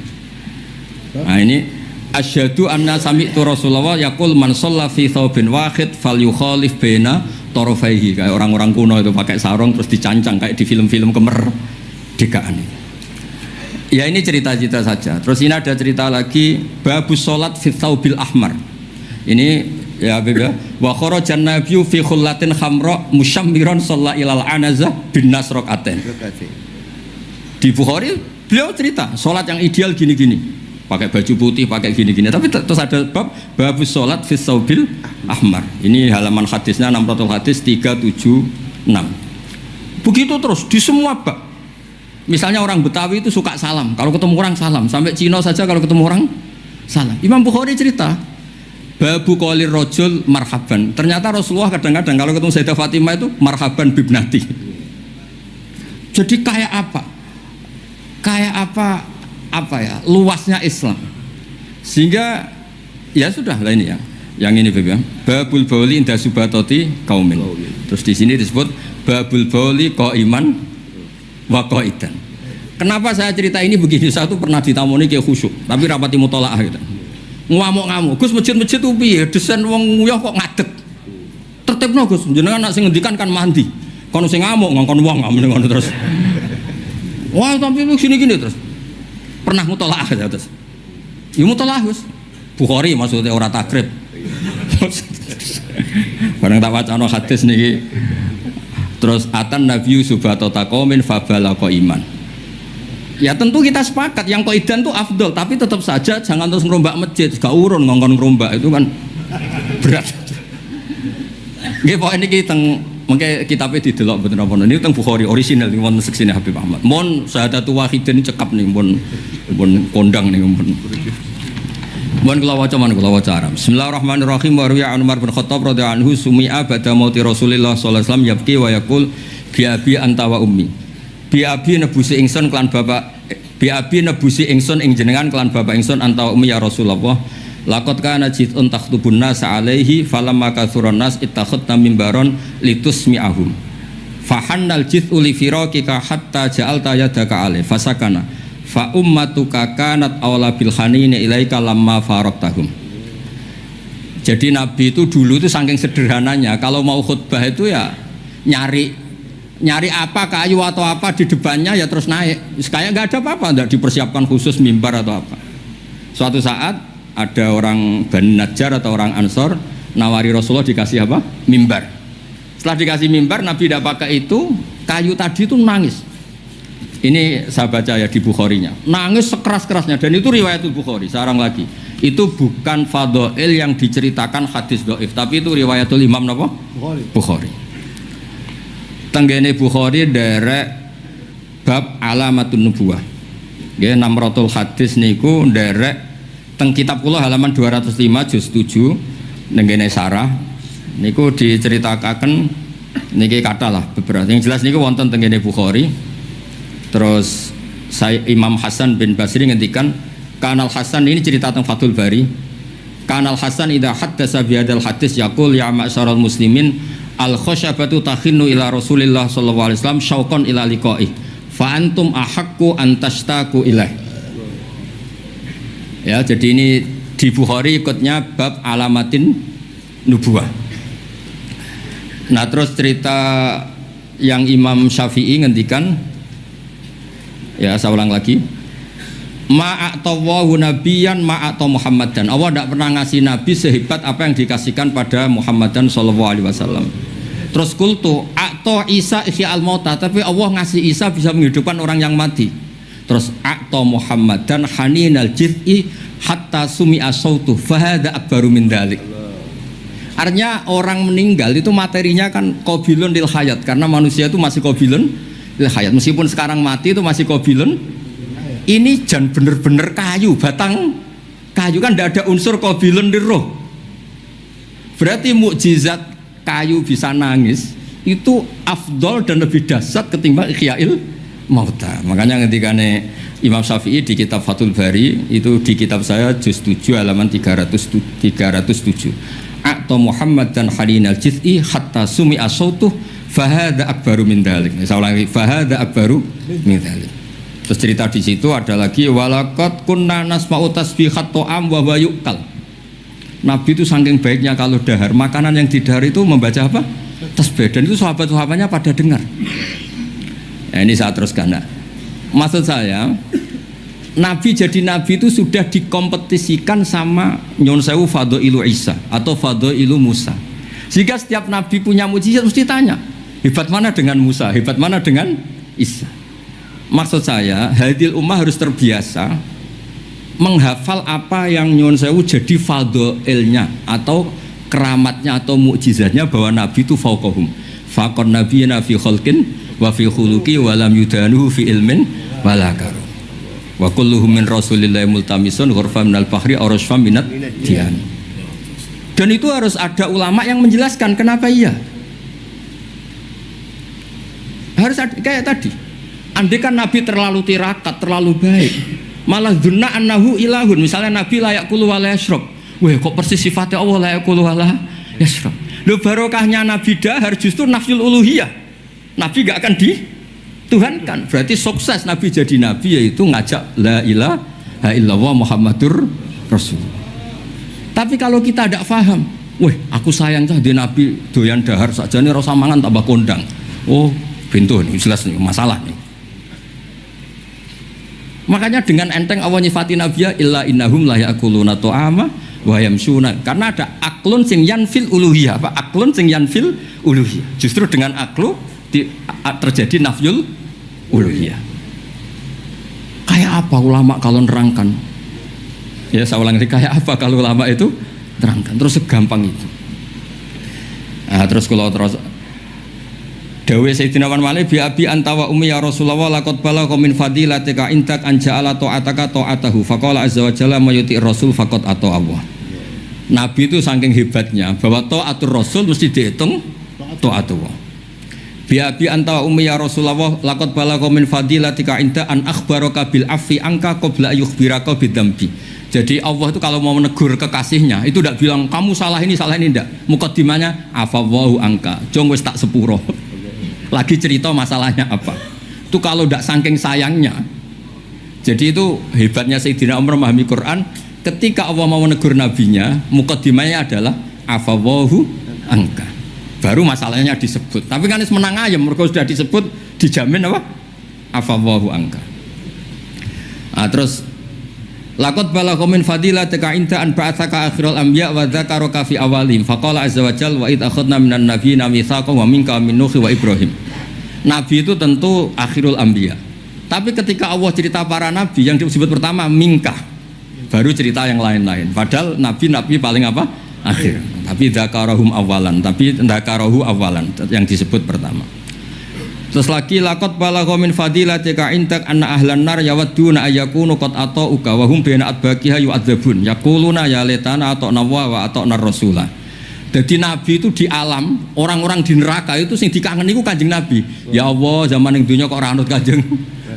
Nah ini asyhadu anna sami'tu Rasulullah yaqul man shalla fi saubin wahid falyukhalif baina tarafaihi. Kayak orang-orang kuno itu pakai sarung terus dicancang kayak di film-film kemerdekaan. Ya ini cerita-cerita saja. Terus ini ada cerita lagi babus sholat fi thawbil ahmar. Ini ya Habib ya. Wa kharajan nabiyyu fi khullatin khamra musyammiran shalla ilal anazah bin nasraqaten. Di Bukhari beliau cerita sholat yang ideal gini-gini. Pakai baju putih, pakai gini-gini. Tapi terus ada bab babus sholat fi thawbil ahmar. Ini halaman hadisnya 600 hadis 376. Begitu terus di semua bab. Misalnya orang Betawi itu suka salam, kalau ketemu orang salam, sampai Cina saja kalau ketemu orang salam. Imam Bukhari cerita, babu qolir rojul marhaban. Ternyata Rasulullah kadang-kadang kalau ketemu Sayyidah Fatimah itu marhaban bibnati. Jadi kayak apa? Kayak apa ya? Luasnya Islam. Sehingga ya sudah lah ini ya. Yang ini ya. Babul bauli inda subatoti kaumin. Terus di sini disebut babul bauli qaiman wakoidan. Kenapa saya cerita ini begini? Saya tuh pernah ditamoni kayak khusyuk, tapi rapati mutolaah gitu. Ngamuk-ngamuk, Gus masjid-masjid tuh piye? Desain wong nguyah kok ngadeg. Tertibno Gus, jenengan nak sing ngendikan kan mandi. Kono sing ngamuk ngongkon wong ngono terus. Wah, tapi gini-gini terus. Pernah mutolaah ya terus. Ya mutolaah Gus. Bukhari maksudnya ora takrib. Bareng tak wacana hadis niki. Terus atan Nabi subato takomin fabalako iman. Ya tentu kita sepakat yang koidan itu afdol, tapi tetap saja jangan terus merombak masjid, gak urun ngongkon merombak itu kan berat. Nggih pokoke niki teng mengke kitabe didelok mboten apa niku teng Bukhari orisinal niku wonten seksine Habib Ahmad. Mon syahadatu wahidin cekap nih pun kondang nih pun. Mohon kula waca man kula waca Arab. Bismillahirrahmanirrahim. Wa ruya Umar bin Khattab radhiyallahu anhu sumi'a ba'da mauti Rasulillah sallallahu alaihi wasallam yabki wa yaqul bi abi anta wa ummi. Bi abi nebusi ingsun kelan bapak bi abi nebusi ingsun ing jenengan kelan bapak ingsun anta wa ummi ya Rasulullah. Laqad kana jitun takhtubun nas alaihi falamma kathuran nas ittakhadna mimbaron litusmi'ahum. Fahannal jit'u li firaqika hatta ja'alta yadaka alaihi fasakana. Fa ummatuka kanat awla bil khanina ilaika lamma faraktahum. Jadi Nabi itu dulu itu saking sederhananya kalau mau khutbah itu ya nyari apa kayu atau apa di depannya ya terus naik. Kayak nggak ada apa-apa, nggak dipersiapkan khusus mimbar atau apa. Suatu saat ada orang Bani Najjar atau orang Ansor nawari Rasulullah dikasih apa? Mimbar. Setelah dikasih mimbar Nabi tidak pakai itu, kayu tadi itu nangis. Ini saya baca ya di Bukharinya, nangis sekeras-kerasnya dan itu riwayatul Bukhari. Sekarang lagi itu bukan fadhail yang diceritakan hadis dhaif, tapi itu riwayatul Imam napa? Bukhari. Tenggene Bukhari derek bab alamatun nubuwah. Nggih 600 hadis niku derek teng kitab kula halaman 205 juz 7 nenggene sarah niku diceritakaken niki kata lah beberapa. Yang jelas niku wonten tenggene Bukhari. Terus saya Imam Hasan bin Basri ngendikan Kanal Hasan ini cerita tentang Fathul Bari. Kanal Hasan idza haddasa bi hadzal hadis yaqul ya ma'syaral muslimin al khasyabatu takhinnu ila Rasulillah sallallahu alaihi wasallam syauqan ila liqa'i fa antum ahaqqu an tashtaqu ilaih. Ya, jadi ini di Bukhari ikutnya bab alamatin nubuwah. Nah, terus cerita yang Imam Syafi'i ngendikan ya saya ulang lagi ma'atawahu nabiyan ma'ata Muhammadan. Allah tidak pernah ngasih nabi sehebat apa yang dikasihkan pada Muhammadan sallallahu alaihi wasallam. Terus kultu a'ta Isa ihya al-mauta, tapi Allah ngasih Isa bisa menghidupkan orang yang mati. Terus a'ta Muhammadan haninal jiz'i hatta sumi'a sautu fahada akbaru min dzalik. Artinya orang meninggal itu materinya kan qabilun lil hayat, karena manusia itu masih qabilun lil hayat. Meskipun sekarang mati itu masih qabilun. Ini jan bener-bener kayu, batang kayu, kan tidak ada unsur qabilun lil roh. Berarti mukjizat kayu bisa nangis itu afdol dan lebih dahsyat ketimbang ihya'il mauta. Makanya ketika Imam Syafi'i di kitab Fathul Bari, itu di kitab saya juz 7 halaman 307, a'ta Muhammad dan halinal jiz'i hatta sumi'a sautuh fahada akbaru min dzalik. Saya ulangi, fahada akbaru min dzalik. Terus cerita di situ ada lagi walaqad kunna nasma'u tasbihat ta'am wa yu'kal. Nabi itu saking baiknya kalau dahar, makanan yang didahar itu membaca apa? Tasbih, dan itu sahabat-sahabatnya pada dengar. Ya, ini saya teruskan. Nah, maksud saya, Nabi jadi Nabi itu sudah dikompetisikan sama Nyon Sewu Fadailu Isa atau Fadailu Musa. Sehingga setiap Nabi punya mujizat mesti tanya, hebat mana dengan Musa, hebat mana dengan Isa. Maksud saya, hadil ummah harus terbiasa menghafal apa yang Nyon Sewu jadi fadailnya atau keramatnya atau mukjizatnya, bahwa Nabi itu fauqahum. Faqon nabiyina fi khalqin wa fi khuluqi wa lam yudanuhu fi ilmin wala karam. Wa kulluhum min rasulillahi multamisun ghurfa minal bahri aurasfam minat dian. Dan itu harus ada ulama yang menjelaskan kenapa iya. Harus ada, kayak tadi. Andai kan Nabi terlalu tirakat, terlalu baik, malah dzunna annahu ilahun. Misalnya Nabi layak kulu wa la yashrab. Wah, kok persis sifatnya Allah layak kulu wa la yashrab. Loh, barokahnya Nabi dahar justru nafsul uluhiyah. Nabi gak akan dituhankan. Berarti sukses Nabi jadi Nabi yaitu ngajak la ilaha illallah Muhammadur Rasul. Tapi kalau kita tidak paham, weh aku sayang cah di Nabi doyan dahar saja nih rasa mangan tambah kondang. Oh pintu nih jelas nih masalah nih. Makanya dengan enteng Allah nyifati Nabi ya illa innahum la ya'kuluna ta'ama wa yamshuna, karena ada aklun sing yanfil uluhiyah. Apa aklun sing yanfil uluhiyah? Justru dengan aklu terjadi nafyul uluhiyah. Kayak apa ulama kalau nerangkan? Ya saya ulang lagi, kayak apa kalau ulama itu terangkan? Terus segampang itu. Nah, terus kalau terus dawe Sayyidina Malik bi abi anta wa ummi ya Rasulullah laqad balagha min fadilatika intak an ja'ala ta'ataka ta'atahu faqala azza wa jalla may yuti rasul faqad ata Allah. Nabi itu saking hebatnya bahwa ta'atur rasul mesti dihitung ta'atullah. Bi abi anta wa ummi ya Rasulullah laqad balagha min fadilatika inta an akhbaraka bil afi anka qabla yukhbiraka bidzambi. Jadi Allah itu kalau mau menegur kekasihnya itu tidak bilang kamu salah ini tidak. Mukaddimahnya afawwahu anka. Jong wis tak sepuro. Lagi cerita masalahnya apa. Itu kalau tidak saking sayangnya. Jadi itu hebatnya Sayyidina Umar memahami Quran. Ketika Allah mau menegur nabinya, mukaddimahnya adalah afawwahu anka. Baru masalahnya disebut. Tapi kan menang ayam, mereka sudah disebut, dijamin apa? Afawwahu anka. Nah, terus laqad balagha min fadilatika inta an ba'atsaka akhirul anbiya wa dzakaraka fi awalihim faqala azza wa jalla wa id akhadna minan nabiyina mitsaqan wa minka min nuh wa ibrahim. Nabi itu tentu akhirul anbiya. Tapi ketika Allah cerita para nabi yang disebut pertama minka, baru cerita yang lain-lain. Padahal nabi paling apa? Akhir. Tapi dzakarahum awalan, tapi dzakarahu awalan yang disebut pertama. Terus lagi laqad balagha min fadilatika intak anna ahlan nar yawadduna ayyakunu qad ata'uka wa hum baina adbaqiha yu'adzabun yaquluna ya laitana ata'na wa ata'na rasulah. Jadi Nabi itu di alam, orang-orang di neraka itu sing dikangeni ku Kanjeng Nabi. Ya Allah, zaman ning dunya kok ora anut Kanjeng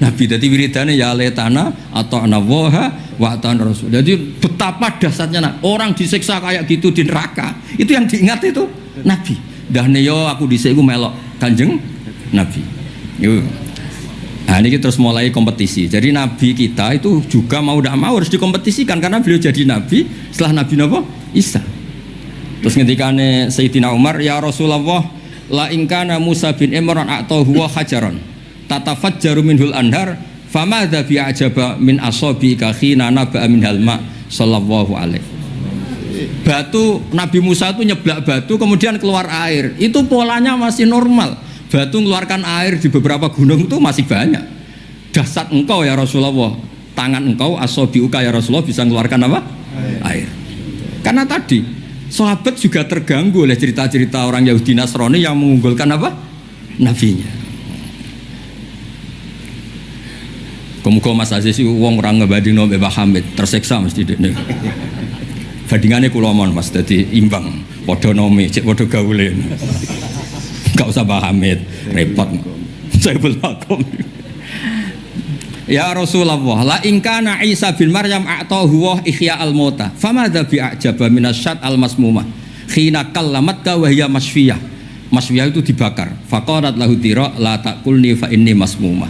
Nabi. Dadi wiridane ya laitana ata'na wa ata'na rasul. Jadi betapa dahsyatnya orang disiksa kayak gitu di neraka. Itu yang diingat itu Nabi. Dah yo aku dhisik ku melok Kanjeng Nabi. Yuk. Nah ini terus mulai kompetisi. Jadi Nabi kita itu juga mau tidak mau harus dikompetisikan karena beliau jadi Nabi setelah Nabi Isa. Terus ketika Sayyidina Umar ya Rasulullah la ingkana Musa bin Imran a'tahu wa hajaran tatafajjaru minhul anhar famadza bi ajaba min asabiika khina naba'a minhal ma sallallahu alaihi. Batu Nabi Musa itu nyeblak batu kemudian keluar air. Itu polanya masih normal. Batu mengeluarkan air di beberapa gunung itu masih banyak. Dasar engkau ya Rasulullah, tangan engkau asobiuka ya Rasulullah bisa mengeluarkan apa? Air. Karena tadi sahabat juga terganggu oleh cerita-cerita orang Yahudi Nasrani yang mengunggulkan apa? Nabinya. Kemudian Mas Aziz itu wong orang ngebanding no Mbak Hamid tersiksa mesti dene. Bandingannya kulomon Mas, jadi imbang. Podo nomi, cek podo gaule. Gak usah Mbak Hamid, repot. Saya belum. Ya Rasulullah, la ingkana Isa bin Maryam a'tahu wa ihya al-mauta. Famadza bi'ajaba minasyat al-masmumah. Khina kallamat ka wa hiya masfiyah. Masfiyah itu dibakar. Faqalat lahu tira la taqulni fa inni masmumah.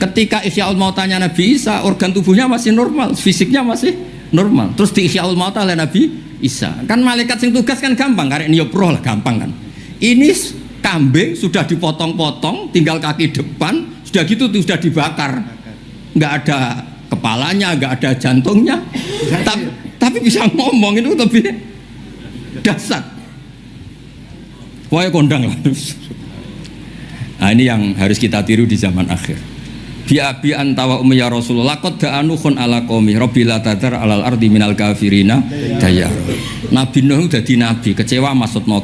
Ketika ihyaul mautanya Nabi Isa, organ tubuhnya masih normal, fisiknya masih normal. Terus di ihyaul maut oleh Nabi Isa. Kan malaikat sing tugas kan gampang, karek niopro lah gampang kan. Ini kambing sudah dipotong-potong, tinggal kaki depan, sudah gitu tuh sudah dibakar. Enggak ada kepalanya, enggak ada jantungnya. Tapi bisa ngomong, itu lebih dasar. Wah kondang lah. Nah ini yang harus kita tiru di zaman akhir. Biabi antawa ummi ya Rasulullah qad da'anukhun ala qaumi rabbil tadar alal ardi minal kafirina dayar. Nabi Nuh dadi nabi, kecewa maksudno.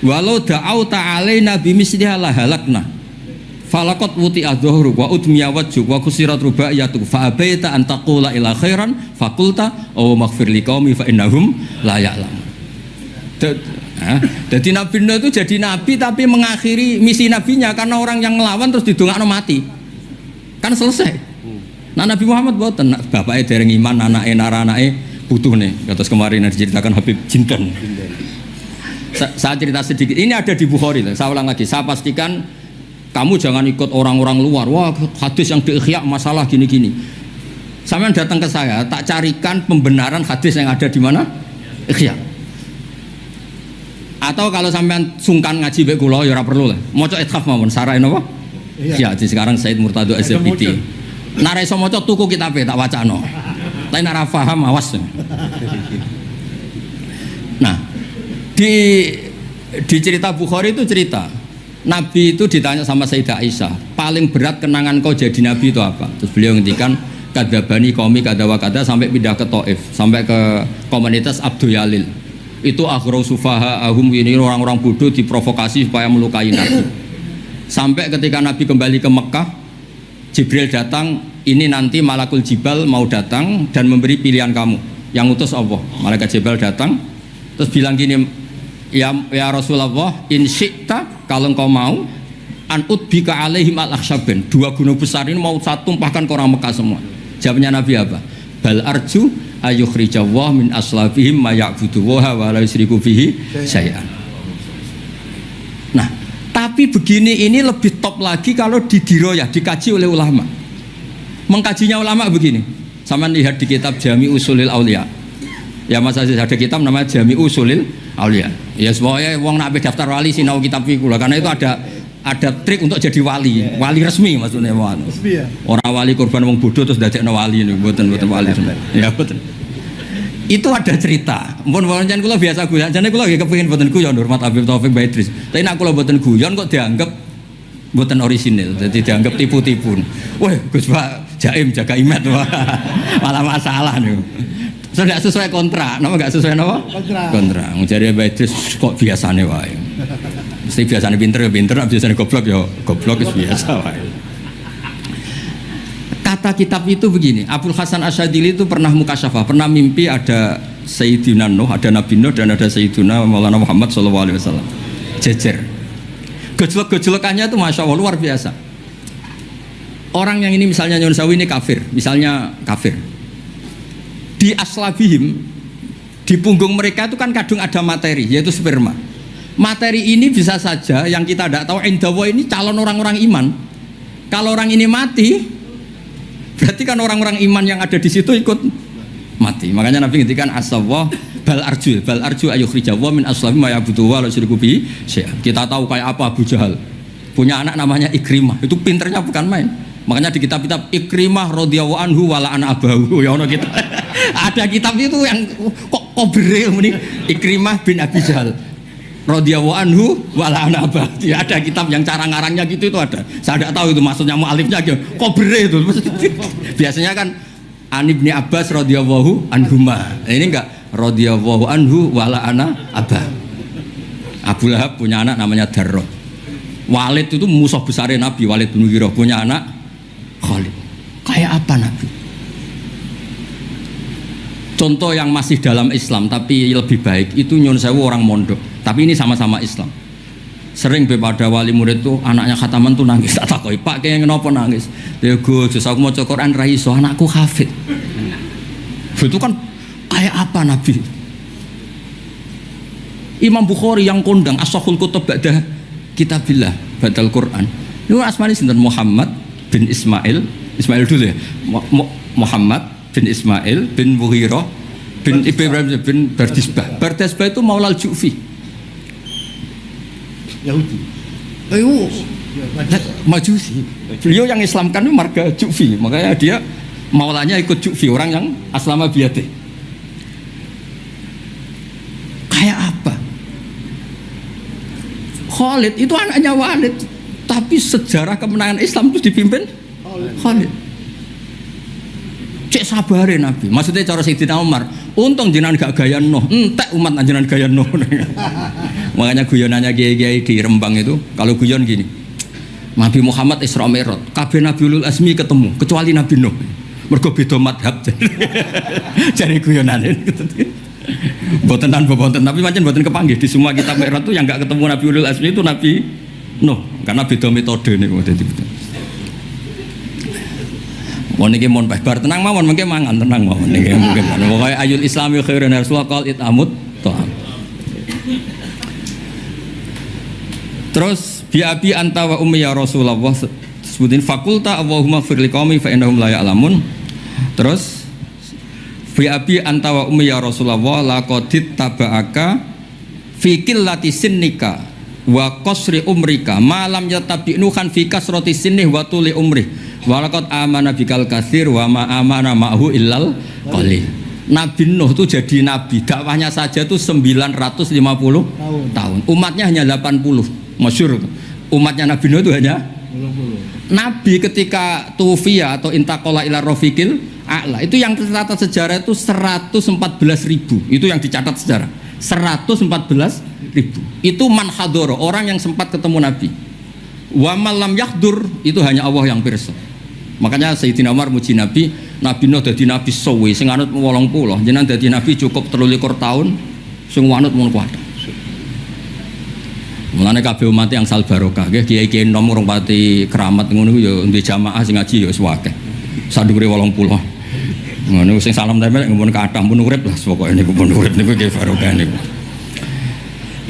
Walau da'au ta'alaina bimisliha la halakna. Falaqad wuti adzuhru wa udmiya wajhu wa kusirat rubaiyatu fa abaita an taqula ila khairan faqulta aw maghfir liqaumi fa innahum la ya'lamun. Jadi Nabi Nuh itu jadi nabi tapi mengakhiri misi nabinya karena orang yang ngelawan terus didongakno mati. Kan selesai. Nah Nabi Muhammad boten, bapaknya dereng iman, anaknya naranake butuh nih. Kados kemarin yang diceritakan Habib Jinten. Saya cerita sedikit. Ini ada di Bukhari. Saya ulang lagi. Saya pastikan kamu jangan ikut orang-orang luar. Wah hadis yang di Ihya masalah gini-gini. Sampean datang ke saya, tak carikan pembenaran hadis yang ada di mana? Ihya. Atau kalau sampean sungkan ngaji bae kula ya ora perlu lah. Maca ithaf mawon sarai napa? Iya, jadi sekarang Said Murtado SPT. Nara iso maca tuku kitabe tak wacano. Tapi nara paham awas. Nah, di cerita Bukhari itu cerita Nabi itu ditanya sama Sayyidah Aisyah, paling berat kenangan kau jadi Nabi itu apa? Terus beliau ngendikan kadabani qaumi kadawa kada sampai pindah ke Taif, sampai ke komunitas Abdul Yalil. Itu akhru sufaha ahum, ini orang-orang bodoh diprovokasi supaya melukai Nabi. Sampai ketika Nabi kembali ke Mekah, Jibril datang, ini nanti Malakul Jibal mau datang dan memberi pilihan kamu, yang utus Allah. Malaikat Jibril datang terus bilang gini, ya Rasulullah, in syi'ta, kalau engkau mau, an udbika alaihim al-akhsyaben, 2 gunung besar ini mau saya tumpahkan ke orang Mekah semua. Jawabnya Nabi apa? Bal arju ayukhrijawah min aslabihim ma ya'budu wa la yusyriku bihi syai'an. Nah, tapi begini ini lebih top lagi kalau didiroyah, dikaji oleh ulama. Mengkajinya ulama begini. Sama lihat di kitab Jami Usulil Aulia. Ya Mas Aziz ada kitab namanya Jami Usulil Aulia. Ya semuanya wong nak daftar wali sinau kitab iku lah, karena itu ada trik untuk jadi wali resmi maksudnya. Resmi ya. Orang wali korban wong bodoh terus dadekno wali niku mboten wali. Ya betul. Itu ada cerita. Mun pancen kula biasa guyon, jane kula nggih kepengin mboten guyon hormat Habib Taufik Baidris. Tapi nek kula mboten guyon kok dianggap mboten orisinil. Jadi dianggap tipu-tipu. Wah, Gus Pak Jaim jaga imet malah masalah niku. Sudah sesuai kontrak, napa enggak sesuai napa? Kontrak. Jare Baidris kok biasane wae. Mesti biasane pinter ya pinter, biasane goblok ya goblok wis biasa wae. Kata kitab itu begini, Abdul Hasan Asyadili itu pernah mukasyafah, pernah mimpi ada Sayyidina Nuh, ada Nabi Nuh dan ada Sayyidina Maulana Muhammad SAW jejer. Gejolak-gejolakannya itu Masya Allah luar biasa. Orang yang ini misalnya Nyun Sawi ini kafir, misalnya kafir. Di aslabihim, di punggung mereka itu kan kadung ada materi, yaitu sperma. Materi ini bisa saja yang kita tidak tahu, indawa ini calon orang-orang iman. Kalau orang ini mati, berarti kan orang-orang iman yang ada di situ ikut mati. Makanya Nabi ngendikan asawah bal arju ayukhrijawah min aslabi ma ya'budu wa la yusyriku bihi syai'an. Kita tahu kayak apa Abu Jahal. Punya anak namanya Ikrimah. Itu pinternya bukan main. Makanya di kitab-kitab Ikrimah radhiyallahu anhu wa la'ana abahu ya ono kita. Ada kitab itu yang kok kobre muni Ikrimah bin Abi Jahal radhiyallahu anhu wala anaba. Ya, ada kitab yang cara ngarangnya gitu itu ada. Saya tidak tahu itu maksudnya mualifnya gitu. Kobre itu. Biasanya kan An Ibni Abbas radhiyallahu anhuma. Ini enggak radhiyallahu anhu wala anaba. Abu Lahab punya anak namanya Darrah. Walid itu musuh besar Nabi, Walid bin Mughirah punya anak Khalid. Kayak apa Nabi? Contoh yang masih dalam Islam tapi lebih baik itu nyun sewu orang mondok, tapi ini sama-sama Islam. Sering pada wali murid tuh anaknya khataman tuh nangis, tak takoi Pak kayak kenapa nangis? Ya Gus, aku mau Quran ra iso, anakku hafid. Itu kan kayak apa Nabi? Imam Bukhari yang kondang as-sahul kutub ba'da kitabillah badal Quran. Itu asmani sinten Muhammad bin Ismail dulu ya. Muhammad bin Ismail bin Mughirah bin Ibrahim bin Bardisbah. Bardisbah itu Maulal Ju'fi Yahudi. Ayo Majusi. Beliau yang Islamkan itu marga Ju'fi, makanya dia maulanya ikut Ju'fi, orang yang aslama biyadih. Kayak apa? Khalid itu anaknya Walid, tapi sejarah kemenangan Islam itu dipimpin Khalid. Cek sabare Nabi. Maksudnya cara Sayyidina Umar, untung jenengan gak gaya Nuh, entek umat jenengan gaya Nuh. Makanya guyonannya kiai-kiai di Rembang itu, kalau guyon gini, Nabi Muhammad Isra Mi'raj, kabeh Nabi Ulul Azmi ketemu, kecuali Nabi Nuh. Mergo beda madhab. Jadi guyonane. Botenan, tapi pancen boten kepanggih di semua kitab Mi'raj itu yang gak ketemu Nabi Ulul Azmi itu Nabi Nuh, karena beda metode niku dadi. Mon iki mon bar tenang mawon mengke mangan tenang mawon niki mungkin. Pokoke ayul islami khairun rasulullah qal itamut ta'am. Terus bi abi anta wa ummi ya Rasulullah sebutin fakulta Allahumma fir liqaumi fa innahum la ya'lamun. Terus bi abi anta wa ummi ya Rasulullah laqadit taba'aka fi qillati sinnika wa qasri umrika ma lam yatabi'nu khan fi kasrati sinnih wa tuli umri. Walaqad amana bikal katsir wa ma amana ma'hu illal qalil. Nabi Nuh itu jadi nabi, dakwahnya saja itu 950 tahun. Umatnya hanya 80. Masyhur. Umatnya Nabi Nuh itu hanya 20. Nabi ketika tufiya atau intaqala ila rafiqil a'la, itu yang tercatat sejarah itu 114.000. Itu yang dicatat sejarah. 114.000. Itu man hadoro, orang yang sempat ketemu Nabi. Wa malam yahdur, itu hanya Allah yang pirsa. Makanya Sayyidina Umar muji Nabi, Nabi Nuh dadi nabi suwi sing anut 80, jenengan dadi nabi cukup 23 tahun sing anut mun kuat. Mulane kabeh umat yang sal barokah nggih kiai-kiai nom urung pati keramat ngono ya ndek jamaah sing ngaji ya wis akeh. Sadure 80. Ngono sing salam tempel ngempun kathah pun urip lah pokoke niku pun urip niku nggih barokah niku.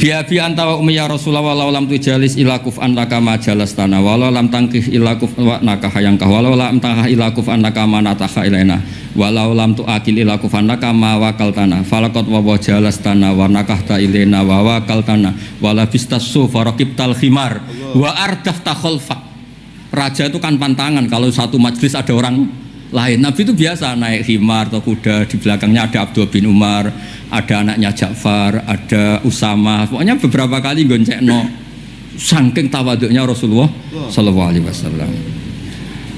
Bi anta wa ummi ya Rasulullah walau lam tujalis ila kuf'an laka ma jalastana walau lam tangkih ila kuf'an laka hayang ka walau lam tangkah ila kuf'an laka ma nataha ilaina walau lam tuakil ila kuf'an laka ma wakaltana falaqad wa jalastana wa nakahta ilaina wa wakaltana wala bistasu faraqibtal khimar wa ardafta khalfa. Raja itu kan pantangan kalau satu majelis ada orang lain. Nabi itu biasa naik khimar atau kuda, di belakangnya ada Abdul bin Umar, ada anaknya Ja'far, ada Usama. Pokoknya beberapa kali goncekno saking tawaduknya Rasulullah sallallahu alaihi wasallam.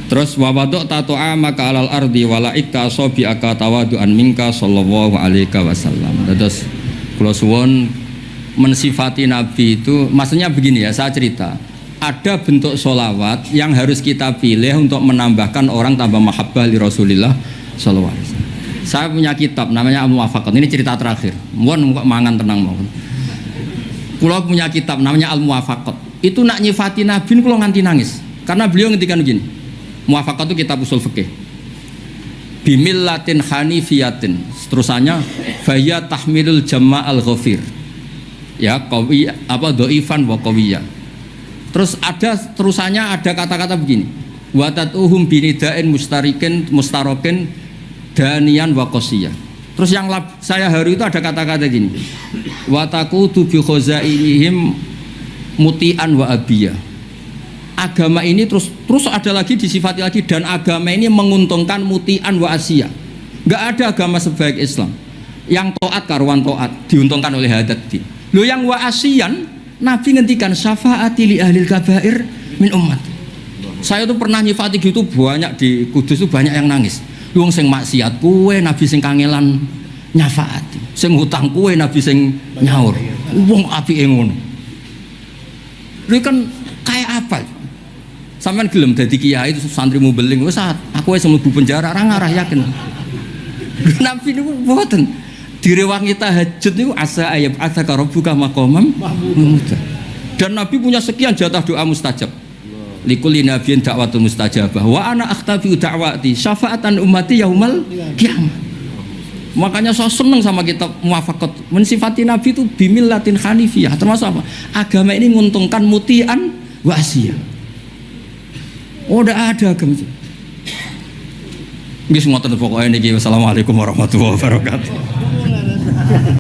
Terus wa wadok tatu'a maka alal ardi wala ikta sobi'aka tawadu'an minka sallallahu alaihi wasallam. Terus kula suwun mensifati Nabi itu maksudnya begini ya, saya cerita. Ada bentuk sholawat yang harus kita pilih untuk menambahkan orang tambah mahabbah li Rasulillah sallallahu alaihi wasallam. Saya punya kitab namanya Al-Muwafaqat. Ini cerita terakhir. Mohon mangan tenang mohon. Kula punya kitab namanya Al-Muwafaqat. Itu nak nyifati Nabi kula nganti nangis. Karena beliau ngendikan begini. Muwafaqat itu kitab usul fikih. Bimillatin hanifiyatin. Terusannya faya tahmilul jama'al ghafir. Ya, qawi apa dhaifan wa qawiyya. Terus ada terusannya ada kata-kata begini. Wa tatuhum binidain mustarokin danian wa qasiyah. Terus yang saya haru itu ada kata-kata gini. Wa taqutu bi khazainihim mutian wa abiyah. Agama ini terus ada lagi disifati lagi dan agama ini menguntungkan mutian wa asiyah. Enggak ada agama sebaik Islam. Yang taat karuan taat diuntungkan oleh hadat. Lo yang wa asian, Nabi ngendikan syafaati li ahlil kabair min umat. Saya tuh pernah nyifati gitu banyak di Kudus tuh banyak yang nangis. Wong sing maksiat kuwe Nabi sing kangelan nyafaati. Sing hutang kuwe Nabi sing nyaur. Wong apike ngono. Lha kan kayak apa? Sampeyan gelem dadi kiai santrimu beling wis aku wis mlebu penjara ora ngarah yakin. Nabi niku mboten direwangi tahajud niku asa ayat asa rabbuka maqamam mahmud. Dan Nabi punya sekian jatah doa mustajab. Likulli nabiyyin da'watun mustajabah wa ana akhtabi da'wati syafaatan ummati yaumal qiyamah. Makanya saya senang sama kitab Muwafaqat. Mensifati Nabi itu bimillatin hanifiyah. Termasuk apa? Agama ini menguntungkan mutian wa asiyah. Oh, udah ada agama itu. Nggih ngoten pokoke niki. Wassalamualaikum warahmatullahi wabarakatuh.